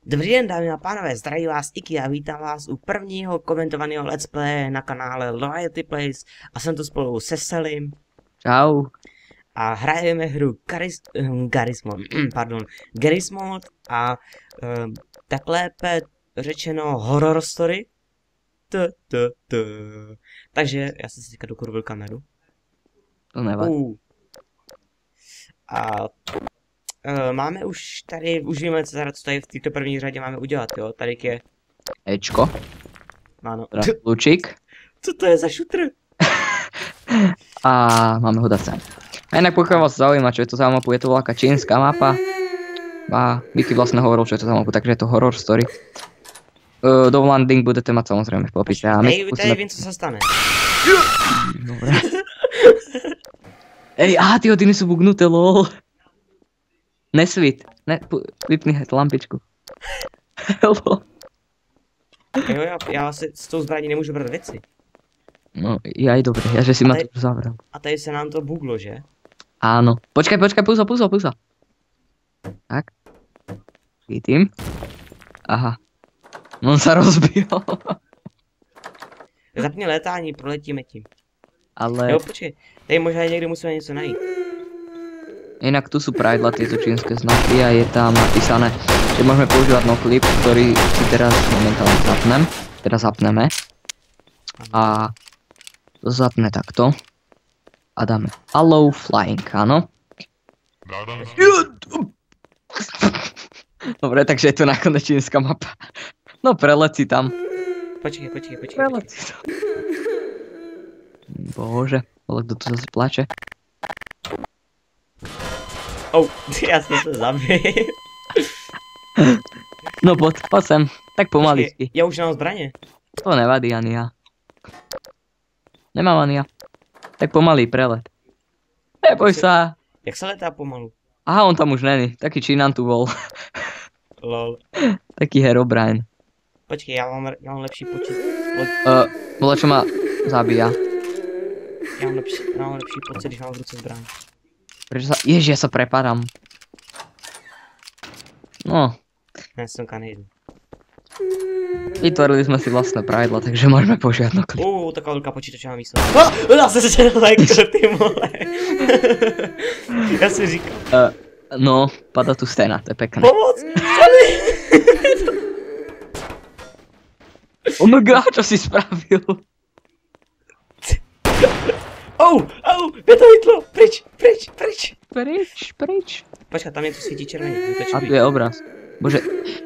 Dobrý den, dámy a pánové, zdraví vás Iky a vítám vás u prvního komentovaného let's play na kanále Loyalty Plays a jsem tu spolu se Selim. Čau. A hrajeme hru Garry's Mod a tak lépe řečeno horror story. Takže já jsem si teďka dokurvil kameru. To nevadí. A máme už tady, už víme, co tady v této první řadě máme udělat, jo? Tady je... Ečko. Ano. Lučík. Co to je za šutr? A máme ho dať sem. A inak pokiaľ vás zaujíma, čo je to za mapu, je to veľká čínska mapa. A Vicky vlastne hovoril, čo je to za mapu, takže je to horror story. Downloading budete mať samozrejme v popise. Hej, tady vím, co se stane. Dobre. Ej, ty hodiny sú bugnuté, lol. Nesvít. Vypni lampičku. Hello. Jo, já si s tou zbraní nemůžu brát věci. No, aj dobre, ja že si ma tu zavrel. A tady se nám to buglo, že? Áno. Počkaj, púzo. Tak. Chytím. Aha. On sa rozbil. Zapni létání, proletíme tím. Ale... Jo, počkej, tady možná někde musíme něco najít. Inak tu sú pravidla, tieto čínske znaky a je tam napísané, že môžeme používať noclip, ktorý si teraz momentálne zapnem. Teda zapneme. A to zapne takto. A dáme Allow Flying, áno. Dobre, takže je to nakoniec čínska mapa. No prelet si tam. Počkej. Prelet si tam. Bože, ale kto tu zase plače? Já jsem se zabil. No poď sem, tak pomaličky. Já už mám zbraně. To nevadí ani ja. Nemám ani ja. Tak pomalý prelet. Neboj sa. Jak se letá pomalu? Aha, on tam už není. Taký Čínan tu bol. Lol. Taký Herobrine. Počkej, já mám lepší počet. Bolo čo ma zabíja. Já mám lepší pocit, když mám v ruce zbraň. Prečo sa... Ježi, ja sa prepadám. No. Ne, semka nejdu. Vytvorili sme si vlastné pravidla, takže môžeme používať noclip. Taková velká počítačová místo. Já jsem se lekl, ty vole. Já si říkám. No, pada tu stena, to je pekné. Pomoc! Omega, čo si spravil? Mě to hitlo, pryč. Preč. Počkej, tam je to svítí červeně. A tu je obraz. Bože,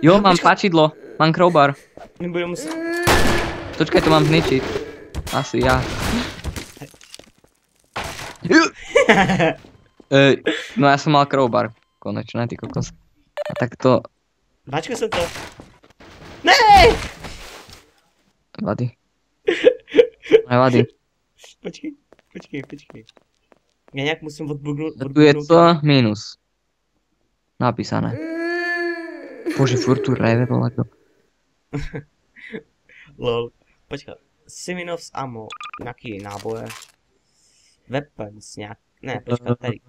jo, mám páčidlo, mám crowbar. Nebudem muset. Počkaj, to mám zničiť. Asi ja. No ja som mal crowbar. Konečne, ty kokos. A tak to... Bačka jsem to. Ne! Nevadí. Počkej. Já nějak musím odbugnout. Tu je to minus. Napísané. Bože, furt tu reve, to. Lol. Počkej. Siminovs ammo. Nějaký náboje. Weapons nějak. Ne, počkej, tady.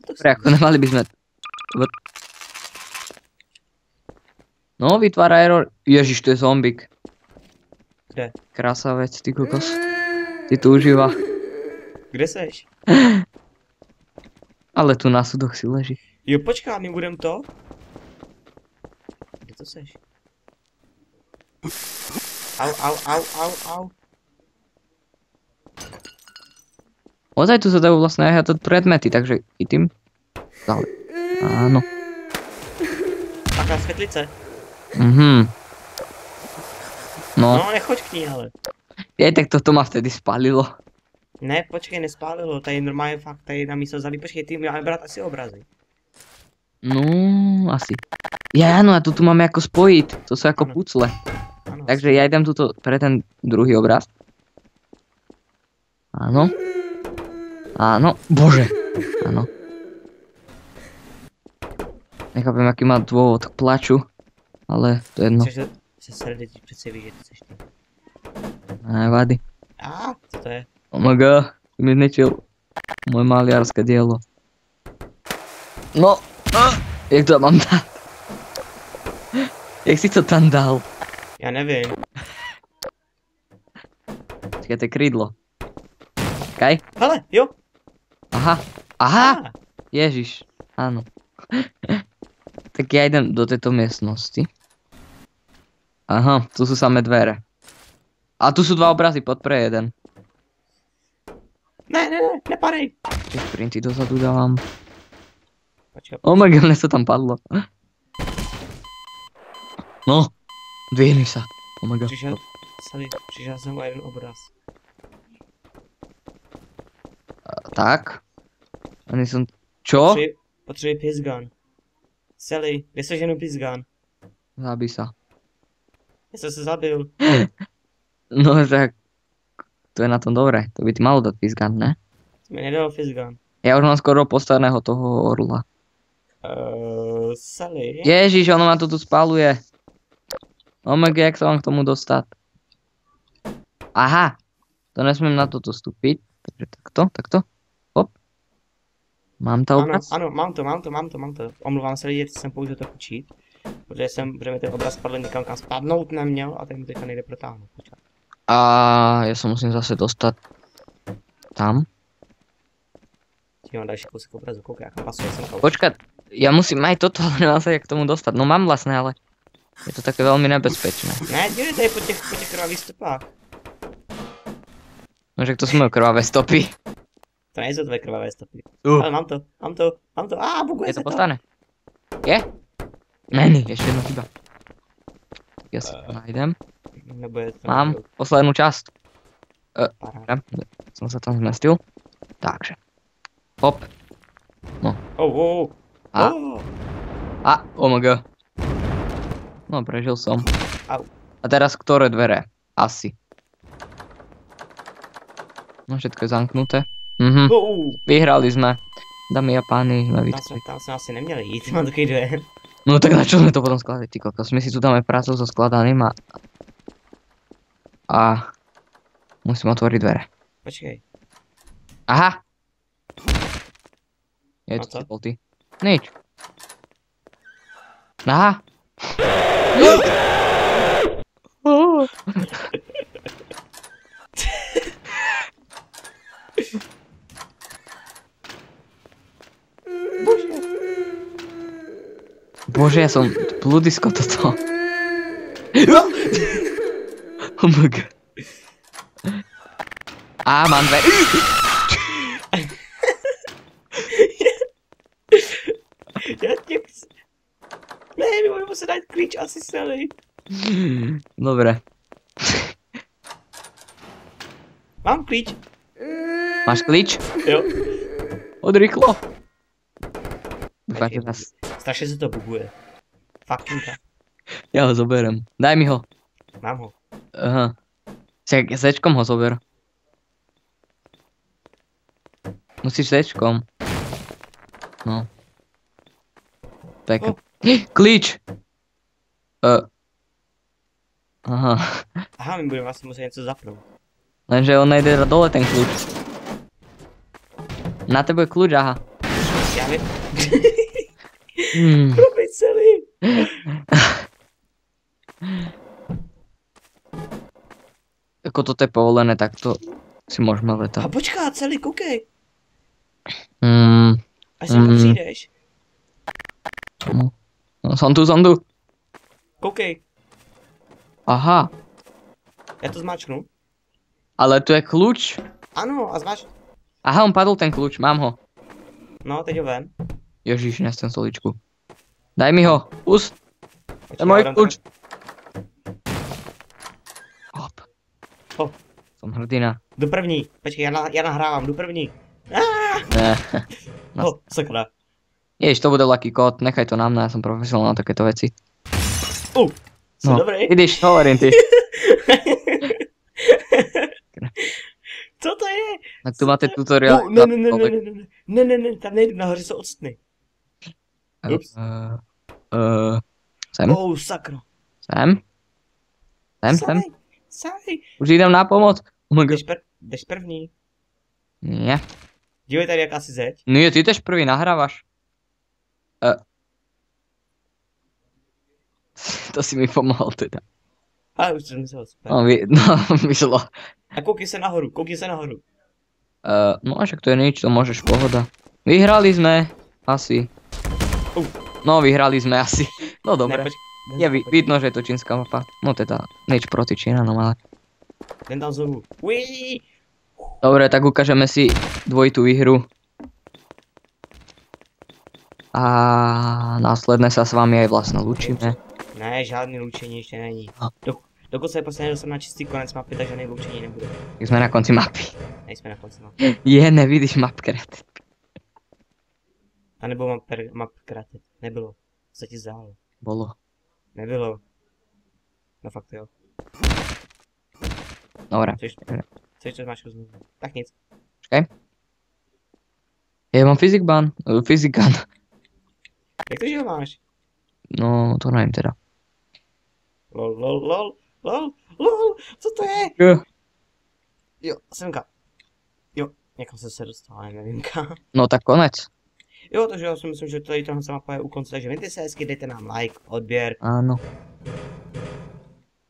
Dobre, ako nemali by sme... No, vytvára error. Ježiš, to je zombik. Kde? Krásavec, ty kokos. Ty tu užíva. Kde seš? Ale tu na sudoch si leží. Jo, počkej, my budem to? Kde to seš? Au. Ozaj tu sa dajú vlastne aj predmety, takže chytím. Dále. Áno. Taká světlice. No, nechoď k ní, ale. Jej, tak toto ma vtedy spálilo. Ne, počkej, nespálilo, tady normálně fakt, tady na místo zabít, počkej, ty máme brát asi obrazy. No, asi. Ja, no a tu máme ako spojiť, to sú ako pucle. Ano. Takže ja idem tuto pre ten druhý obraz. Áno. Bože. Áno. Nechápem, aký má dôvod k plaču, ale to je jedno. Chceš se srdit, přece víš, že ty chceš to. Nevadí. Co to je? Omega, ty mi zničil moje maliarské dielo. No, jak to mám dát? Jak jsi to tam dal? Já nevím. Počkejte, krídlo. Kaj? Hele, jo. Aha. Aha! Ah, Ježiš. Áno. Tak ja idem do tejto miestnosti. Aha, tu sú samé dvere. A tu sú dva obrazy, podpre jeden. ne, nepadej. Tie sprinty dozadu dávam. Počkej, Oh my god, mne to tam padlo. No, dvihni sa. Oh my god. přišel jsem o jeden obraz. Tak. Ani som... Čo? Potřebuji pizgun. Sally, kde se ženu pizgun? Zabij sa. Já jsem se zabil. No tak... To je na tom dobré. To by ti malo dať pizgan, ne? To mi nedal pizgun. Ja už mám skoro postaveného toho orla. Sally? Ježiš, ono ma to tu spaluje. Oh my god, jak sa mám k tomu dostať? Aha! To nesmiem na toto vstúpiť. Takže takto. Hop. Mám to obraz? Ano, mám to. Omlouvám se lidi, jsem použil trochu cheat. Protože mi ten obraz spadl někam, kam spadnout neměl a tak mi teďka nejde protáhnout. A ja sa musím zase dostať tam. Tím mám další kousek obrazu, koukaj, jak pasuje sem kauč. Počkať, ja musím aj toto, ale nemám sa jak k tomu dostať. No mám vlastne, ale je to také veľmi nebezpečné. Ne, dívej tady po těch krvavých stopách. No však to sú moje krvavé stopy. To nejsou tvoje krvavé stopy. Ale mám to. Buguje Je se to postavené? Je? Není, ešte jedno chyba. Ja si to nájdem. Nebude to. Mám poslednú časť. Paráda. Som sa tam zmestil. Takže. Hop. Oh my god. No, prežil som. Au. A teraz ktoré dvere? Asi. No, všetko je zamknuté. Vyhrali sme. Dámy a páni, sme vyhrali. Tam jsme asi neměli jít, mám takový dojem. No tak na čo sme to potom skladali, ty kokos? My si tu dáme prácu so skladaným a musím otvoriť dvere. Počkej. Aha! Je No to co? si bol ty. Nič. Aha! Bože, ja som bludisko toto. Oh my god. Á, mám dve. Ne, my budeme muset dát klíč asi celý. Dobre. Mám klíč. Máš klíč? Jo. Odrýchlo. Dúfam, že nás... Strašně se to buguje. Fakinka. Ja ho zoberem. Daj mi ho. Mám ho. Aha. Čak, zečkom ho zober. Musíš zečkom. No. Pekne. Klíč! Aha. Aha, my budeme asi muset něco zapnout. Lenže on nejde dole ten kľúč. Na tebe je kľúč, aha. Já vím. Hmm. Probej celý. Ako toto je povolené, tak to si môžeme letať. A počká, celý, koukej. Hmm. Až sem přijdeš. No, som tu. Koukej. Aha. Já to zmáčknu. Ale tu je kľúč. Ano, a zmáč. Aha, on padol ten kľúč, mám ho. No, teď ho vem. Ježiš, nestem stoličku. Daj mi ho, pust. To je môj kľúč. Hop. Hop. Som hrdina. Do první. Počkej, já nahrávám, do první. Ne. No, sakra. Ježiš, to bude lucky kód, nechaj to na mňa, ja som profesionál na takéto veci. Jsem dobrý. Vidíš, hovorím ty. Co to je? Tak tu máte tutoriál. Ne, tam nejdu, nahoře se odstny. Ups. Sem? Sakro. Sem? Saj. Už jdem na pomoc. Oh my god. Jdeš první. Nie. Dívej tady jak asi zeď. Nie, ty jdeš prvý, nahrávaš. To si mi pomohl teda. Ale už jsem myslel, super. No, vyšlo. A koukni se nahoru, koukni se nahoru. No a však to je nič, to môžeš, pohoda. Vyhrali sme, asi. No, vyhrali sme asi. No dobre. Je vidno, že je to čínska mapa. No teda, nič proti Číňanom, ale... Jdem tam znovu. Uiii. Dobre, tak ukážeme si dvojitú výhru. A následne sa s vami aj vlastne lúčime. Ne, žádný loučení ještě není. Dokud se prostě nedostanu na čistý konec mapy, tak žádný loučení nebude. Tak sme na konci mapy. Nejsme na konci mapy. Nevidíš map kreativ. A nebo map kreativ. Nebylo. Co ti zdálo? Bolo. Nebylo. No fakt jo. Dobre. Chceš to máš znovu. Tak nic. Počkaj. Ja mám physic ban. Jak to, že ho máš? No, to neviem teda. Lol. Co to je? Jo, semka. Jo, někam jsem se dostal, ale nevím kam. No tak konec. Jo, takže já si myslím, že tady tohle mapa je u konce, takže mějte se hezky, dejte nám like, odběr. Áno.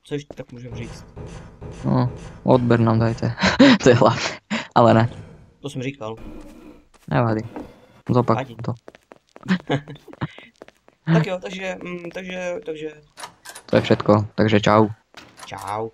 Co ještě tak můžem říct? No, odber nám dajte. To je hlavné. Ale ne. To jsem říkal. Nevadí. Zopak to. Tak jo, takže... To je všetko, takže čau. Čau.